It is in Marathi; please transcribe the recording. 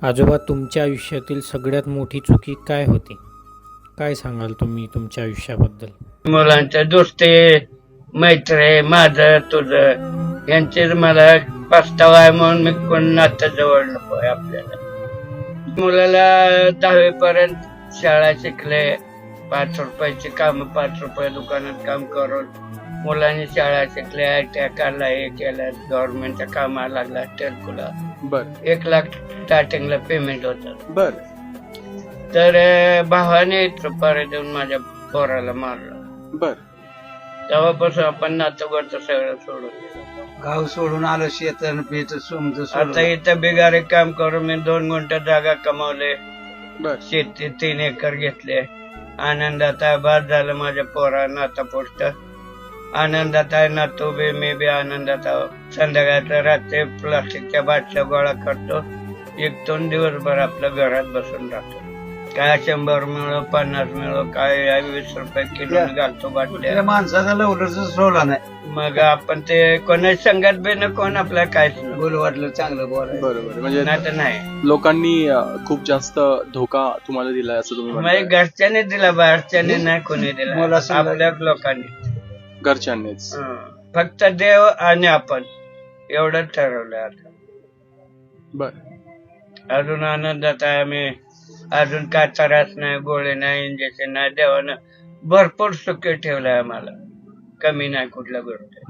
आजोबा, तुमच्या आयुष्यातील सगळ्यात मोठी चुकी काय होती? काय सांगाल तुम्ही तुमच्या आयुष्याबद्दल? मुलांच्या दोस्ती, मैत्री, माझं तुझं यांचेच मला पस्तावा आहे म्हणून मी कोण नातं जवळ नको आहे आपल्याला. मुलाला 10वी पर्यंत शाळा शिकले, 5 रुपयाची काम, 5 रुपये दुकानात काम करून मुलांनी शाळा शिकले, ITI काढला, हे केलं, गव्हर्नमेंटच्या कामाला लागला, टेल्कोला. बर 1 लाख स्टार्टिंगला पेमेंट होतं. बर तर भावाने रुपये देऊन माझ्या पोराला मारलं. बर तेव्हापासून आपण नातवंड सगळं सोडून दिलं. गाव सोडून आलं शेत पीत समज आता इथं बिगारे काम करून मी 2 गुंठ जागा कमावले, बर शेती 3 एकर घेतले. आनंदात आहे, बाद झालं माझ्या पोरा नाता पोस्ट. आनंदात आहे, नातू बी मी बी आनंदात आहो. संध्याकाळचं रात्री प्लास्टिकच्या बाटल्या गोळा करतो, 1-2 दिवसभर आपल्या घरात बसून राहतो. काय 100 मिळो, 50 मिळो, काय 20 रुपये किलो घालतो बाटल्या. माणसाचा लवलच सोडला नाही. मग आपण ते कोणाची संगत बी न कोण आपल्याला काहीच नाही. बोल वाटलं चांगलं बोलायचं. बरोबर. म्हणजे नाही तर नाही. लोकांनी खूप जास्त धोका तुम्हाला दिलाय असं तुम्ही म्हणजे म्हणताय. घरच्याने दिला, बाहेरच्याने नाही कोणी दिला, मला सांगा. आपल्या लोकांनी. घरच्यांनीच. फक्त देव आणि आपण एवढंच ठरवलंय आता. बर अजून आनंदात आहे आम्ही. अजून काय त्रास नाही, गोळे नाही, इंजेक्शन नाही. देवानं भरपूर सुखी ठेवलंय आम्हाला, कमी नाही कुठल्या गोष्टी.